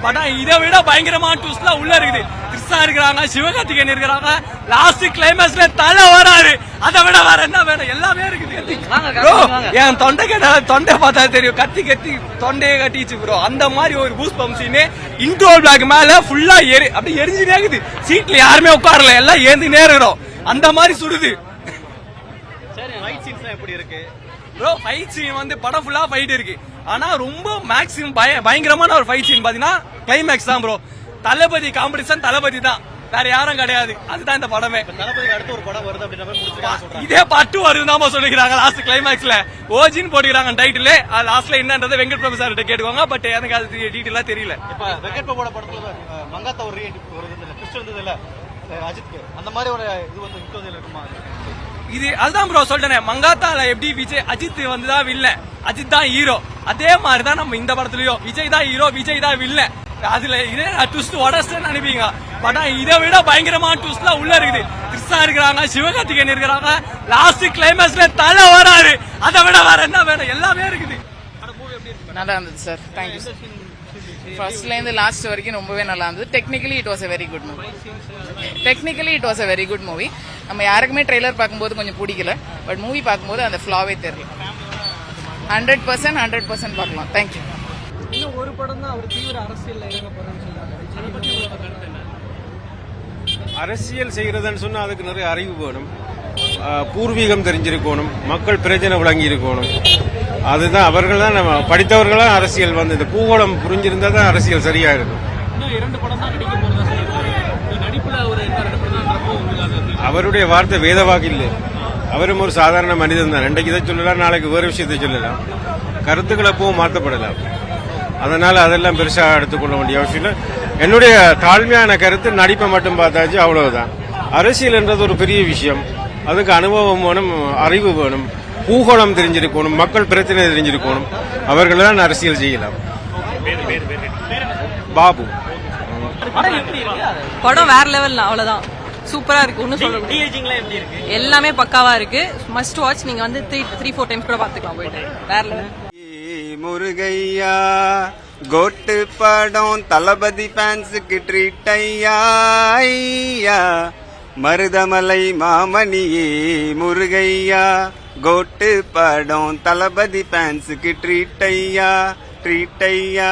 But இதை விட பயங்கரமான ட்விஸ்ட்லாம் உள்ள இருக்குது. கிருஷ்ணா இருக்கிறாங்க, சிவகார்த்திகேயன் இருக்கிறாங்க, லாஸ்ட் கிளைமேக்ஸ்ல தலை வராரு. அதை விட வேற என்ன வேணும்? எல்லாமே இருக்குது. என் தொண்டை பார்த்தா தெரியும், கத்தி கத்தி தொண்டையே கட்டிச்சு ப்ரோ. அந்த மாதிரி ஒரு பூஸ் பம்ப் சீனு இன்ட்ரோல் பிளாக் மேல ஃபுல்லா அப்படி எரிஞ்சுனே இருக்குது. சீட்ல யாருமே உட்காரல, எல்லாம் ஏந்துனே இருக்கிறோம். அந்த மாதிரி சுடுது. எப்படி இருக்கு ப்ரோ? ஃபைட் சீன் வந்து படம் ஃபுல்லா ஃபைட் இருக்கு. ஆனா ரொம்ப மேக்ஸிமம் பயங்கரமான ஒரு ஃபைட் சீன் பாத்தீங்கன்னா கிளைமேக்ஸ் தான் ப்ரோ. தளபதி காம்படிஷன் தளபதி தான், வேற யாரும் கிடையாது. அதுதான் இந்த படமே. தளபதிக்கு அடுத்து ஒரு படம் வருது அப்படின்ற மாதிரி முடிச்சிருக்காங்க. இதே பாட்டு வருதுதான் சொல்லிக்கிறாங்க. லாஸ்ட் கிளைமேக்ஸ்ல ஓஜின்னு போட்டுக்கிறாங்க டைட்டில். அது லாஸ்ட்ல என்னன்றதை வெங்கட் பிரபு சார் கிட்ட கேட்டுவாங்க. பட் எனக்கு அது டீட்டெயிலா தெரியல. இப்ப வெங்கட் பிரபுவோட படத்துல மங்காத்தா ஒரு ட்விஸ்ட் வந்தது இல்ல அஜித்க்கு, அந்த மாதிரி ஒரு இது வந்து இன்ட்ரோல இருக்குமா? இது அதுதான் ப்ரோ சொல்றேன். மங்காத்தால எப்படி விஜய் அஜித் வந்துதான் வில்லன், அஜித் தான் ஹீரோ. அதே மாதிரிதான் நம்ம இந்த படத்துலயும் விஜய் தான் ஹீரோ, விஜய் தான் வில்லன். அதுல இதே ட்விஸ்ட் உடச்சுன்னு நினைப்பீங்க. பட் இதை விட பயங்கரமான ட்விஸ்ட்லாம் உள்ள இருக்குது. கிருஷ்ணா இருக்கிறாங்க, சிவகார்த்திகேயன் இருக்கிறாங்க, லாஸ்ட் கிளைமேக்ஸ்ல தலை வராரு. அதை விட வேற என்ன வேணும்? எல்லாமே இருக்குது. நல்லா இருந்தது சார். Thank you sir. ஃபர்ஸ்ட்ல இருந்து லாஸ்ட் வரைக்கும் ரொம்பவே நல்லா இருந்தது. Technically it was a very good movie. நம்ம யாருக்குமே ட்ரெய்லர் பார்க்கும்போது கொஞ்சம் பிடிக்கல, பட் மூவி பார்க்கும்போது அந்த ஃப்ளாவே தெரியல. 100% பார்க்கலாம். தேங்க்யூ. இன்னும் ஒரு படம் தான் அவர் தீவிர அரசியல் இறங்க போறேன்னு சொல்றாங்க. அரசியல் செய்யறதுன்னு சொன்னா அதுக்கு நிறைய அறிவு வேணும், பூர்வீகம் தெரிஞ்சிருக்கணும், மக்கள் பிரச்சனை விளங்கி இருக்கணும். அதுதான் அவர்கள் தான் நம்ம படித்தவர்களா அரசியல் வந்து இந்த பூகோளம் புரிஞ்சிருந்தா தான் அரசியல் சரியா இருக்கும். அவருடைய வார்த்தை வேதவாக்கு இல்லை. அவரும் ஒரு சாதாரண மனிதன் தான். இன்றைக்கு இதை சொல்லலாம், நாளைக்கு வேறு விஷயத்தை சொல்லலாம். கருத்துக்கள் எப்பவும் மாற்றப்படலாம். அதனால அதெல்லாம் பெருசா எடுத்துக்கொள்ள வேண்டிய அவசியம் இல்லை. என்னுடைய தாழ்மையான கருத்து நடிப்பை மட்டும் பார்த்தாச்சு, அவ்வளவுதான். அரசியல் என்றது ஒரு பெரிய விஷயம். அதுக்கு அனுபவம் வேணும், அறிவு வேணும், பூகோளம் தெரிஞ்சிருக்கணும், மக்கள் பிரச்சனை தெரிஞ்சிருக்கணும். அவர்கள் தான் அரசியல் செய்யலாம். பாபு படம் வேற லெவல், அவ்வளவுதான். சூப்பரா இருக்கு. ஒன்னும் சொல்ல எல்லாமே பக்காவா இருக்கு. Must watch. நீங்க வந்து 3-4 டைம்ஸ் கூட பாத்துக்கலாம் போயிட்டு. வேற லெவல். முருகையா கோட்டு படம் தளபதி ஃபேன்ஸுக்கு ட்ரீட் ஐயா. மருதமலை மாமணியே முருகையா கோட்டு படம் தளபதி ஃபேன்ஸுக்கு ட்ரீட் ஐயா.